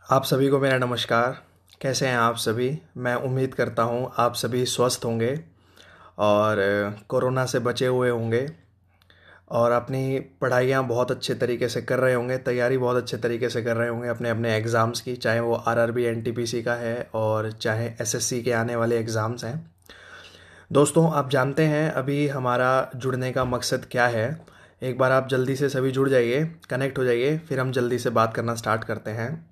आप सभी को मेरा नमस्कार। कैसे हैं आप सभी? मैं उम्मीद करता हूँ आप सभी स्वस्थ होंगे और कोरोना से बचे हुए होंगे और अपनी पढ़ाइयाँ बहुत अच्छे तरीके से कर रहे होंगे, तैयारी बहुत अच्छे तरीके से कर रहे होंगे अपने अपने एग्ज़ाम्स की, चाहे वो आरआरबी एनटीपीसी का है और चाहे एसएससी के आने वाले एग्ज़ाम्स हैं। दोस्तों, आप जानते हैं अभी हमारा जुड़ने का मकसद क्या है। एक बार आप जल्दी से सभी जुड़ जाइए, कनेक्ट हो जाइए, फिर हम जल्दी से बात करना स्टार्ट करते हैं।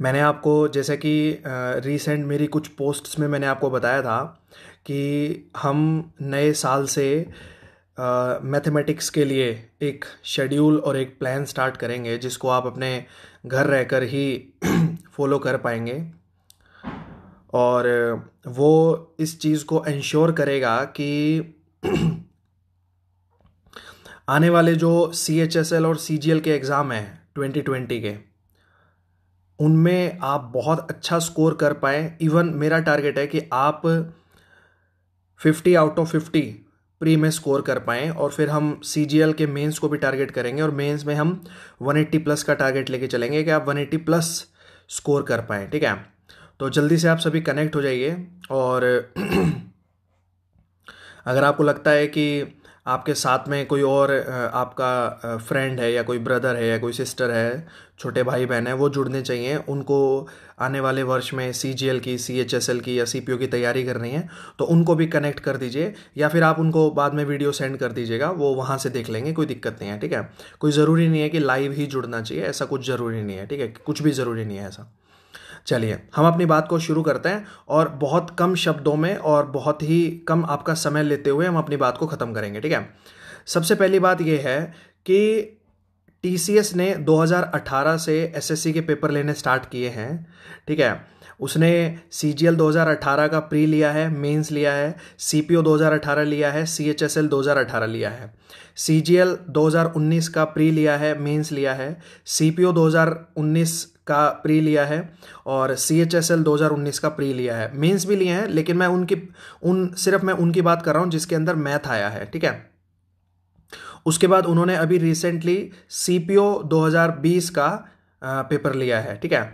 मैंने आपको जैसे कि रीसेंट मेरी कुछ पोस्ट्स में मैंने आपको बताया था कि हम नए साल से मैथमेटिक्स के लिए एक शेड्यूल और एक प्लान स्टार्ट करेंगे जिसको आप अपने घर रहकर ही फॉलो कर पाएंगे। और वो इस चीज़ को इंश्योर करेगा कि आने वाले जो CHSL और CGL के एग्ज़ाम हैं 2020 के, उनमें आप बहुत अच्छा स्कोर कर पाएँ। इवन मेरा टारगेट है कि आप 50 आउट ऑफ 50 प्री में स्कोर कर पाएँ और फिर हम CGL के मेंस को भी टारगेट करेंगे और मेंस में हम 180 प्लस का टारगेट लेके चलेंगे कि आप 180 प्लस स्कोर कर पाएँ। ठीक है, तो जल्दी से आप सभी कनेक्ट हो जाइए। और अगर आपको लगता है कि आपके साथ में कोई और आपका फ्रेंड है या कोई ब्रदर है या कोई सिस्टर है, छोटे भाई बहन है, वो जुड़ने चाहिए, उनको आने वाले वर्ष में CGL की, CHSL की या CPO की तैयारी करनी है, तो उनको भी कनेक्ट कर दीजिए या फिर आप उनको बाद में वीडियो सेंड कर दीजिएगा, वो वहाँ से देख लेंगे, कोई दिक्कत नहीं है। ठीक है, कोई ज़रूरी नहीं है कि लाइव ही जुड़ना चाहिए, ऐसा कुछ ज़रूरी नहीं है। ठीक है, कुछ भी ज़रूरी नहीं है ऐसा। चलिए हम अपनी बात को शुरू करते हैं और बहुत कम शब्दों में और बहुत ही कम आपका समय लेते हुए हम अपनी बात को ख़त्म करेंगे। ठीक है, सबसे पहली बात यह है कि TCS ने 2018 से SSC के पेपर लेने स्टार्ट किए हैं। ठीक है, उसने CGL 2018 का प्री लिया है, मेंस लिया है, CPO 2018 लिया है, CHSL 2018 लिया है, CGL 2019 का प्री लिया है, मेंस लिया है, CPO 2019 का प्री लिया है और CHSL 2019 का प्री लिया है। मेंस भी लिए हैं, लेकिन सिर्फ मैं उनकी बात कर रहा हूँ जिसके अंदर मैथ आया है। ठीक है, उसके बाद उन्होंने अभी रिसेंटली CPO 2020 का पेपर लिया है। ठीक है,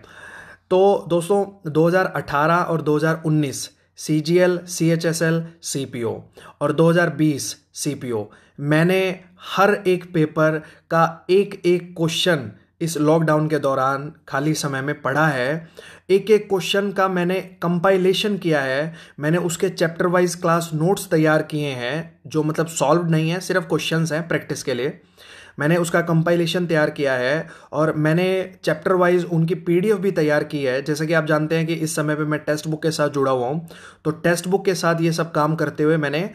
तो दोस्तों 2018 और 2019 CGL, CHSL, CPO और 2020 CPO, मैंने हर एक पेपर का एक एक क्वेश्चन इस लॉकडाउन के दौरान खाली समय में पढ़ा है। एक एक क्वेश्चन का मैंने कंपाइलेशन किया है, मैंने उसके चैप्टर वाइज क्लास नोट्स तैयार किए हैं, जो मतलब सॉल्व नहीं है, सिर्फ क्वेश्चंस हैं प्रैक्टिस के लिए। मैंने उसका कंपाइलेशन तैयार किया है और मैंने चैप्टर वाइज उनकी PDF भी तैयार की है। जैसे कि आप जानते हैं कि इस समय पे मैं टेक्स्ट बुक के साथ जुड़ा हुआ हूँ, तो टेक्स्ट बुक के साथ ये सब काम करते हुए मैंने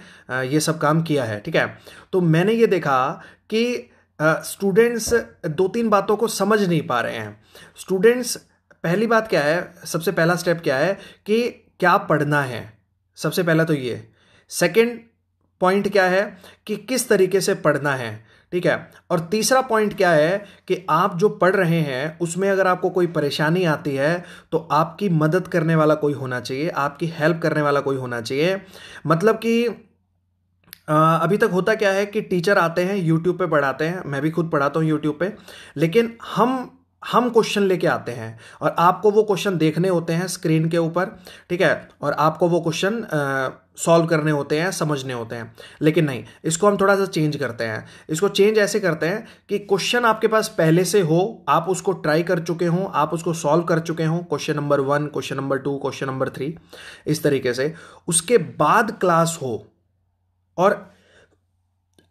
ये सब काम किया है। ठीक है, तो मैंने ये देखा कि स्टूडेंट्स दो तीन बातों को समझ नहीं पा रहे हैं। स्टूडेंट्स, पहली बात क्या है, सबसे पहला स्टेप क्या है कि क्या पढ़ना है, सबसे पहला तो ये। सेकंड पॉइंट क्या है कि किस तरीके से पढ़ना है। ठीक है, और तीसरा पॉइंट क्या है कि आप जो पढ़ रहे हैं उसमें अगर आपको कोई परेशानी आती है तो आपकी मदद करने वाला कोई होना चाहिए, आपकी हेल्प करने वाला कोई होना चाहिए। मतलब कि अभी तक होता क्या है कि टीचर आते हैं, यूट्यूब पे पढ़ाते हैं, मैं भी खुद पढ़ाता हूँ यूट्यूब पे, लेकिन हम क्वेश्चन लेके आते हैं और आपको वो क्वेश्चन देखने होते हैं स्क्रीन के ऊपर। ठीक है, और आपको वो क्वेश्चन सॉल्व करने होते हैं, समझने होते हैं। लेकिन नहीं, इसको हम थोड़ा सा चेंज करते हैं। इसको चेंज ऐसे करते हैं कि क्वेश्चन आपके पास पहले से हो, आप उसको ट्राई कर चुके हो, आप उसको सॉल्व कर चुके हो, question number 1, question number 2, question number 3, इस तरीके से। उसके बाद क्लास हो और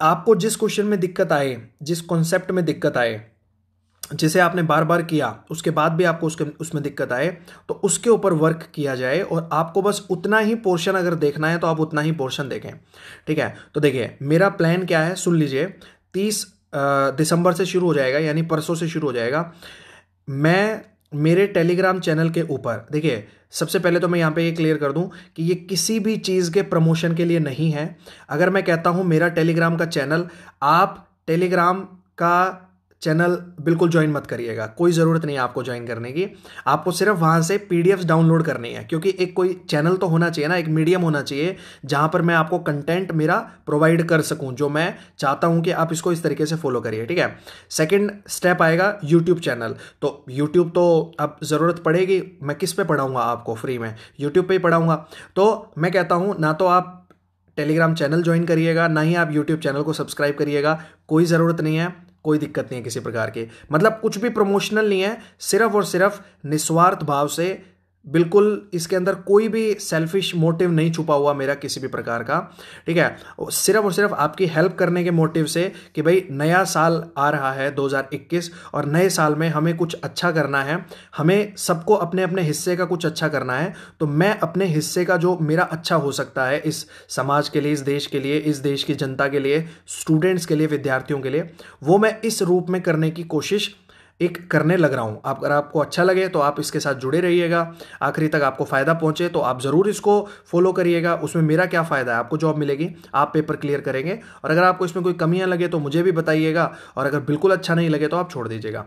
आपको जिस क्वेश्चन में दिक्कत आए, जिस कॉन्सेप्ट में दिक्कत आए, जिसे आपने बार बार किया, उसके बाद भी आपको उसमें दिक्कत आए, तो उसके ऊपर वर्क किया जाए और आपको बस उतना ही पोर्शन अगर देखना है तो आप उतना ही पोर्शन देखें। ठीक है, तो देखिए मेरा प्लान क्या है, सुन लीजिए। 30 दिसंबर से शुरू हो जाएगा, यानी परसों से शुरू हो जाएगा। मैं मेरे टेलीग्राम चैनल के ऊपर, देखिए सबसे पहले तो मैं यहाँ पे ये क्लियर कर दूं कि ये किसी भी चीज़ के प्रमोशन के लिए नहीं है। अगर मैं कहता हूँ मेरा टेलीग्राम का चैनल, आप टेलीग्राम का चैनल बिल्कुल ज्वाइन मत करिएगा, कोई ज़रूरत नहीं है आपको ज्वाइन करने की। आपको सिर्फ वहाँ से पीडीएफ्स डाउनलोड करनी है, क्योंकि एक कोई चैनल तो होना चाहिए ना, एक मीडियम होना चाहिए जहाँ पर मैं आपको कंटेंट मेरा प्रोवाइड कर सकूँ, जो मैं चाहता हूँ कि आप इसको इस तरीके से फॉलो करिए, ठीक है। सेकेंड स्टेप आएगा यूट्यूब चैनल। तो यूट्यूब तो अब ज़रूरत पड़ेगी, मैं किस पे पढ़ाऊँगा आपको फ्री में? यूट्यूब पर ही पढ़ाऊँगा। तो मैं कहता हूँ ना तो आप टेलीग्राम चैनल ज्वाइन करिएगा, ना ही आप यूट्यूब चैनल को सब्सक्राइब करिएगा, कोई ज़रूरत नहीं है, कोई दिक्कत नहीं है किसी प्रकार की। मतलब कुछ भी प्रमोशनल नहीं है, सिर्फ और सिर्फ निस्वार्थ भाव से, बिल्कुल इसके अंदर कोई भी सेल्फिश मोटिव नहीं छुपा हुआ मेरा किसी भी प्रकार का, ठीक है। सिर्फ और सिर्फ आपकी हेल्प करने के मोटिव से कि भाई नया साल आ रहा है 2021 और नए साल में हमें कुछ अच्छा करना है, हमें सबको अपने अपने हिस्से का कुछ अच्छा करना है। तो मैं अपने हिस्से का जो मेरा अच्छा हो सकता है इस समाज के लिए, इस देश के लिए, इस देश की जनता के लिए, स्टूडेंट्स के लिए, विद्यार्थियों के लिए, वो मैं इस रूप में करने की कोशिश एक करने लग रहा हूँ। आप अगर आपको अच्छा लगे तो आप इसके साथ जुड़े रहिएगा, आखिरी तक आपको फ़ायदा पहुँचे तो आप ज़रूर इसको फॉलो करिएगा। उसमें मेरा क्या फ़ायदा है, आपको जॉब मिलेगी, आप पेपर क्लियर करेंगे, और अगर आपको इसमें कोई कमियाँ लगे तो मुझे भी बताइएगा, और अगर बिल्कुल अच्छा नहीं लगे तो आप छोड़ दीजिएगा।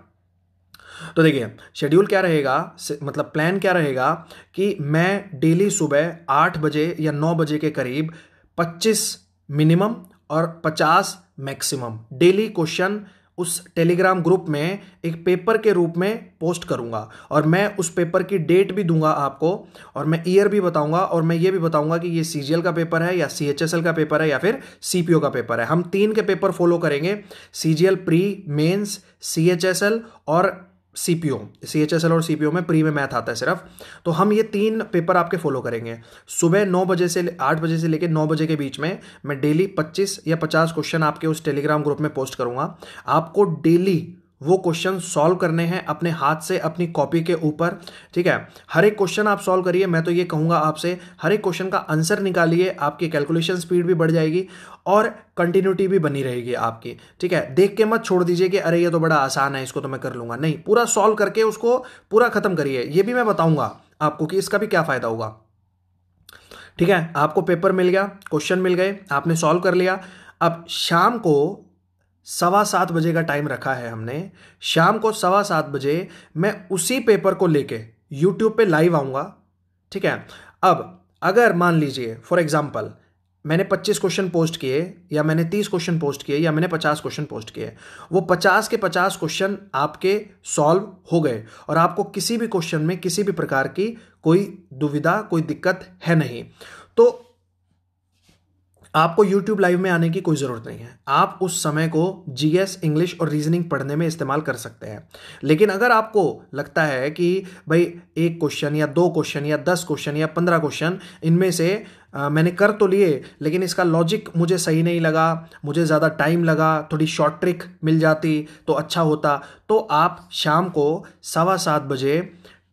तो देखिए शेड्यूल क्या रहेगा, मतलब प्लान क्या रहेगा कि मैं डेली सुबह 8 बजे या 9 बजे के करीब 25 मिनिमम और 50 मैक्सिमम डेली क्वेश्चन उस टेलीग्राम ग्रुप में एक पेपर के रूप में पोस्ट करूंगा, और मैं उस पेपर की डेट भी दूंगा आपको, और मैं ईयर भी बताऊंगा, और मैं ये भी बताऊंगा कि ये सीजीएल का पेपर है या सीएचएसएल का पेपर है या फिर सीपीओ का पेपर है। हम 3 के पेपर फॉलो करेंगे, सीजीएल प्री, मेंस, सीएचएसएल और सीपीओ। सीएचएसएल और सीपीओ में प्री में मैथ आता है सिर्फ। तो हम ये 3 पेपर आपके फॉलो करेंगे। सुबह 9 बजे से 8 बजे से लेकर 9 बजे के बीच में मैं डेली 25 या 50 क्वेश्चन आपके उस टेलीग्राम ग्रुप में पोस्ट करूंगा। आपको डेली वो क्वेश्चन सॉल्व करने हैं अपने हाथ से, अपनी कॉपी के ऊपर, ठीक है। हर एक क्वेश्चन आप सॉल्व करिए, मैं तो ये कहूँगा आपसे हर एक क्वेश्चन का आंसर निकालिए, आपकी कैलकुलेशन स्पीड भी बढ़ जाएगी और कंटिन्यूटी भी बनी रहेगी आपकी, ठीक है। देख के मत छोड़ दीजिए कि अरे ये तो बड़ा आसान है, इसको तो मैं कर लूँगा, नहीं, पूरा सॉल्व करके उसको पूरा खत्म करिए। ये भी मैं बताऊँगा आपको कि इसका भी क्या फ़ायदा होगा, ठीक है। आपको पेपर मिल गया, क्वेश्चन मिल गए, आपने सॉल्व कर लिया। अब शाम को 7:15 बजे का टाइम रखा है हमने, शाम को 7:15 बजे मैं उसी पेपर को लेके यूट्यूब पे लाइव आऊँगा, ठीक है। अब अगर मान लीजिए फॉर एग्जांपल मैंने 25 क्वेश्चन पोस्ट किए, या मैंने 30 क्वेश्चन पोस्ट किए, या मैंने 50 क्वेश्चन पोस्ट किए, वो 50 के 50 क्वेश्चन आपके सॉल्व हो गए, और आपको किसी भी क्वेश्चन में किसी भी प्रकार की कोई दुविधा, कोई दिक्कत है नहीं, तो आपको YouTube लाइव में आने की कोई ज़रूरत नहीं है। आप उस समय को जीएस, इंग्लिश और रीजनिंग पढ़ने में इस्तेमाल कर सकते हैं। लेकिन अगर आपको लगता है कि भाई एक क्वेश्चन या 2 क्वेश्चन या 10 क्वेश्चन या 15 क्वेश्चन इनमें से मैंने कर तो लिए, लेकिन इसका लॉजिक मुझे सही नहीं लगा, मुझे ज़्यादा टाइम लगा, थोड़ी शॉर्ट ट्रिक मिल जाती तो अच्छा होता, तो आप शाम को 7:15 बजे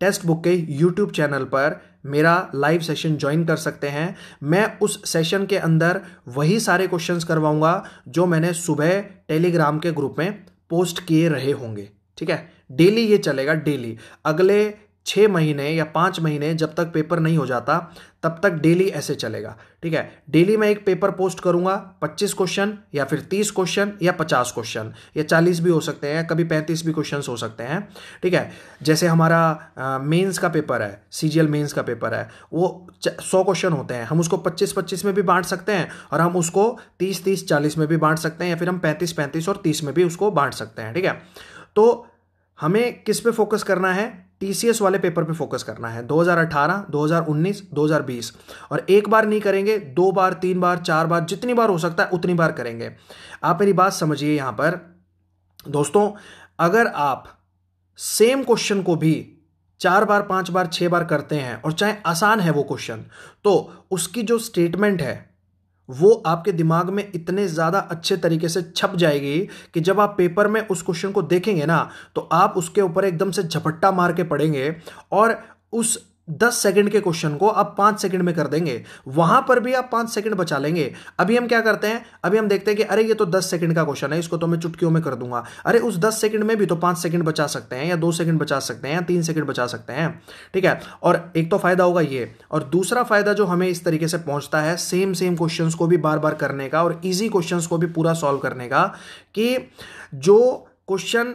टेक्स्ट बुक के यूट्यूब चैनल पर मेरा लाइव सेशन ज्वाइन कर सकते हैं। मैं उस सेशन के अंदर वही सारे क्वेश्चंस करवाऊंगा जो मैंने सुबह टेलीग्राम के ग्रुप में पोस्ट किए रहे होंगे, ठीक है। डेली ये चलेगा, डेली अगले 6 महीने या 5 महीने जब तक पेपर नहीं हो जाता तब तक डेली ऐसे चलेगा, ठीक है। डेली मैं एक पेपर पोस्ट करूंगा, 25 क्वेश्चन या फिर 30 क्वेश्चन या 50 क्वेश्चन या 40 भी हो सकते हैं, कभी 35 भी क्वेश्चन हो सकते हैं, ठीक है। जैसे हमारा मेंस का पेपर है, सीजीएल मेंस का पेपर है, वो 100 क्वेश्चन होते हैं, हम उसको 25-25 में भी बांट सकते हैं, और हम उसको 30-30, 40 में भी बांट सकते हैं, या फिर हम 35-35 और 30 में भी उसको बांट सकते हैं, ठीक है। तो हमें किस पे फोकस करना है? टीसीएस वाले पेपर पे फोकस करना है, 2018, 2019, 2020, और एक बार नहीं करेंगे, 2 बार, 3 बार, 4 बार, जितनी बार हो सकता है उतनी बार करेंगे। आप मेरी बात समझिए यहां पर दोस्तों, अगर आप सेम क्वेश्चन को भी 4 बार, 5 बार, 6 बार करते हैं, और चाहे आसान है वो क्वेश्चन, तो उसकी जो स्टेटमेंट है वो आपके दिमाग में इतने ज़्यादा अच्छे तरीके से छप जाएगी कि जब आप पेपर में उस क्वेश्चन को देखेंगे ना, तो आप उसके ऊपर एकदम से झपट्टा मार के पढ़ेंगे, और उस 10 सेकंड के क्वेश्चन को आप 5 सेकंड में कर देंगे। वहां पर भी आप 5 सेकंड बचा लेंगे। अभी हम क्या करते हैं, अभी हम देखते हैं कि अरे ये तो 10 सेकंड का क्वेश्चन है, इसको तो मैं चुटकियों में कर दूंगा। अरे उस 10 सेकंड में भी तो 5 सेकंड बचा सकते हैं, या 2 सेकंड बचा सकते हैं, या 3 सेकंड बचा सकते हैं, ठीक है। और एक तो फायदा होगा ये, और दूसरा फायदा जो हमें इस तरीके से पहुंचता है सेम क्वेश्चंस को भी बार बार करने का, और इजी क्वेश्चंस को भी पूरा सॉल्व करने का, कि जो क्वेश्चन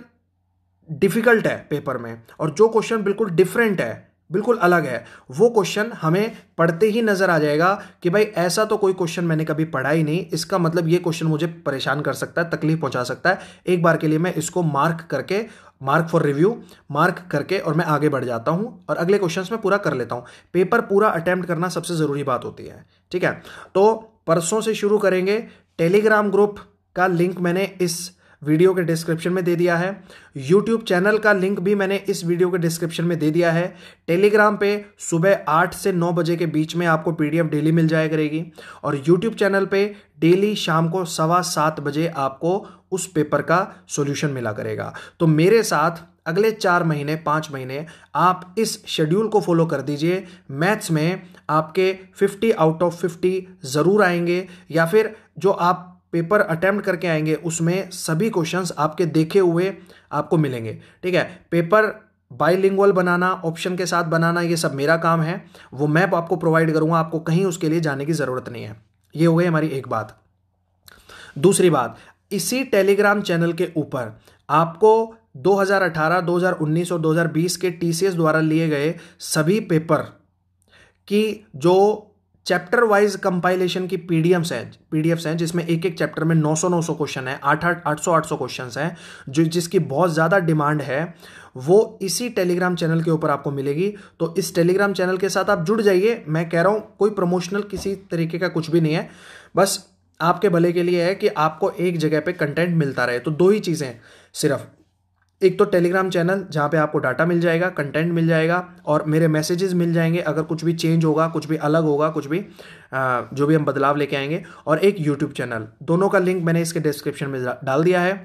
डिफिकल्ट है पेपर में और जो क्वेश्चन बिल्कुल डिफरेंट है, बिल्कुल अलग है, वो क्वेश्चन हमें पढ़ते ही नजर आ जाएगा कि भाई ऐसा तो कोई क्वेश्चन मैंने कभी पढ़ा ही नहीं, इसका मतलब ये क्वेश्चन मुझे परेशान कर सकता है, तकलीफ पहुंचा सकता है। एक बार के लिए मैं इसको मार्क फॉर रिव्यू मार्क करके और मैं आगे बढ़ जाता हूं और अगले क्वेश्चंस में पूरा कर लेता हूं। पेपर पूरा अटेम्प्ट करना सबसे जरूरी बात होती है, ठीक है। तो परसों से शुरू करेंगे। टेलीग्राम ग्रुप का लिंक मैंने इस वीडियो के डिस्क्रिप्शन में दे दिया है। यूट्यूब चैनल का लिंक भी मैंने इस वीडियो के डिस्क्रिप्शन में दे दिया है। टेलीग्राम पे सुबह 8 से 9 बजे के बीच में आपको पीडीएफ डेली मिल जाया करेगी और यूट्यूब चैनल पे डेली शाम को 7:15 बजे आपको उस पेपर का सॉल्यूशन मिला करेगा। तो मेरे साथ अगले 4 महीने 5 महीने आप इस शेड्यूल को फॉलो कर दीजिए। मैथ्स में आपके 50 आउट ऑफ 50 जरूर आएंगे या फिर जो आप पेपर अटेम्प्ट करके आएंगे उसमें सभी क्वेश्चंस आपके देखे हुए आपको मिलेंगे, ठीक है। पेपर बाइलिंगुअल बनाना, ऑप्शन के साथ बनाना, ये सब मेरा काम है, वो मैं आपको प्रोवाइड करूंगा, आपको कहीं उसके लिए जाने की जरूरत नहीं है। ये हो गई हमारी एक बात। दूसरी बात, इसी टेलीग्राम चैनल के ऊपर आपको 2018, 2019 और 2020 के टीसीएस द्वारा लिए गए सभी पेपर की जो चैप्टर वाइज कंपाइलेशन की पीडीएफ्स हैं जिसमें एक एक चैप्टर में 900 क्वेश्चन है, 800 क्वेश्चंस हैं, जिसकी बहुत ज़्यादा डिमांड है, वो इसी टेलीग्राम चैनल के ऊपर आपको मिलेगी। तो इस टेलीग्राम चैनल के साथ आप जुड़ जाइए। मैं कह रहा हूँ कोई प्रमोशनल किसी तरीके का कुछ भी नहीं है, बस आपके भले के लिए है कि आपको एक जगह पे कंटेंट मिलता रहे। तो 2 ही चीज़ें सिर्फ, एक तो टेलीग्राम चैनल जहाँ पे आपको डाटा मिल जाएगा, कंटेंट मिल जाएगा और मेरे मैसेजेस मिल जाएंगे अगर कुछ भी चेंज होगा, कुछ भी अलग होगा, कुछ भी जो भी हम बदलाव लेके आएंगे, और एक यूट्यूब चैनल। दोनों का लिंक मैंने इसके डिस्क्रिप्शन में डाल दिया है।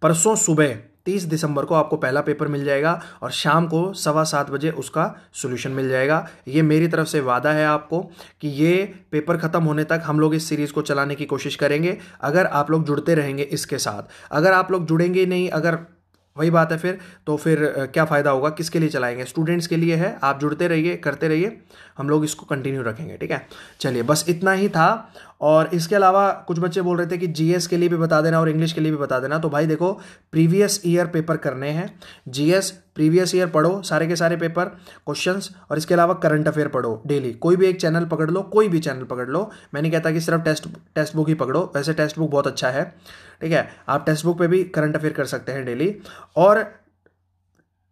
परसों सुबह 30 दिसंबर को आपको पहला पेपर मिल जाएगा और शाम को 7:15 बजे उसका सॉल्यूशन मिल जाएगा। ये मेरी तरफ से वादा है आपको कि ये पेपर खत्म होने तक हम लोग इस सीरीज को चलाने की कोशिश करेंगे, अगर आप लोग जुड़ते रहेंगे इसके साथ। अगर आप लोग जुड़ेंगे नहीं, अगर वही बात है फिर तो फिर क्या फ़ायदा होगा, किसके लिए चलाएंगे? स्टूडेंट्स के लिए है। आप जुड़ते रहिए, करते रहिए, हम लोग इसको कंटिन्यू रखेंगे, ठीक है। चलिए, बस इतना ही था। और इसके अलावा कुछ बच्चे बोल रहे थे कि जीएस के लिए भी बता देना और इंग्लिश के लिए भी बता देना। तो भाई देखो, प्रीवियस ईयर पेपर करने हैं। जीएस प्रीवियस ईयर पढ़ो, सारे के सारे पेपर क्वेश्चंस, और इसके अलावा करंट अफेयर पढ़ो डेली। कोई भी एक चैनल पकड़ लो, कोई भी चैनल पकड़ लो। मैं नहीं कहता कि सिर्फ टेक्स्ट बुक ही पकड़ो, वैसे टेक्स्ट बुक बहुत अच्छा है, ठीक है। आप टेक्स्ट बुक पे भी करंट अफेयर कर सकते हैं डेली। और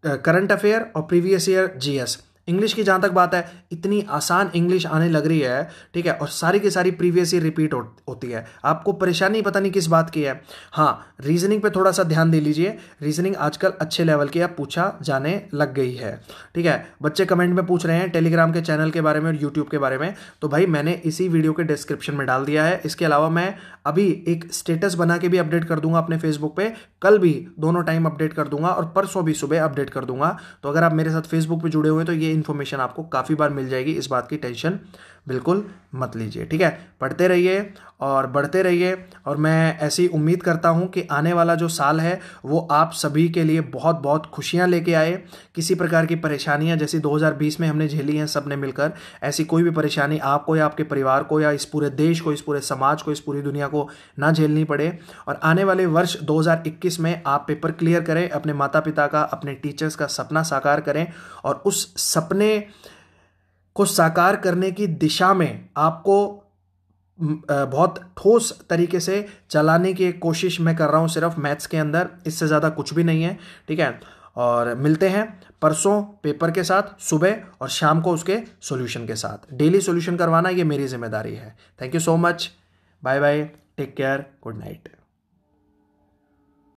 करंट अफेयर और प्रीवियस ईयर जीएस। इंग्लिश की जहाँ तक बात है, इतनी आसान इंग्लिश आने लग रही है, ठीक है, और सारी की सारी प्रीवियस ईयर रिपीट होती है। आपको परेशानी पता नहीं किस बात की है। हाँ, रीजनिंग पे थोड़ा सा ध्यान दे लीजिए। रीजनिंग आजकल अच्छे लेवल की अब पूछा जाने लग गई है, ठीक है। बच्चे कमेंट में पूछ रहे हैं टेलीग्राम के चैनल के बारे में और यूट्यूब के बारे में, तो भाई मैंने इसी वीडियो के डिस्क्रिप्शन में डाल दिया है। इसके अलावा मैं अभी एक स्टेटस बना के भी अपडेट कर दूंगा अपने फेसबुक पे, कल भी दोनों टाइम अपडेट कर दूंगा और परसों भी सुबह अपडेट कर दूंगा। तो अगर आप मेरे साथ फेसबुक पे जुड़े हुए हैं तो ये इन्फॉर्मेशन आपको काफ़ी बार मिल जाएगी, इस बात की टेंशन बिल्कुल मत लीजिए, ठीक है। पढ़ते रहिए और बढ़ते रहिए, और मैं ऐसी उम्मीद करता हूं कि आने वाला जो साल है वो आप सभी के लिए बहुत बहुत खुशियां लेके आए। किसी प्रकार की परेशानियां जैसी 2020 में हमने झेली हैं सब ने मिलकर, ऐसी कोई भी परेशानी आपको या आपके परिवार को या इस पूरे देश को, इस पूरे समाज को, इस पूरी दुनिया को ना झेलनी पड़े। और आने वाले वर्ष 2021 में आप पेपर क्लियर करें, अपने माता पिता का, अपने टीचर्स का सपना साकार करें, और उस सपने को साकार करने की दिशा में आपको बहुत ठोस तरीके से चलाने की एक कोशिश मैं कर रहा हूं, सिर्फ मैथ्स के अंदर, इससे ज़्यादा कुछ भी नहीं है, ठीक है। और मिलते हैं परसों पेपर के साथ सुबह और शाम को उसके सॉल्यूशन के साथ। डेली सॉल्यूशन करवाना ये मेरी जिम्मेदारी है। Thank you so much, bye bye, take care, good night.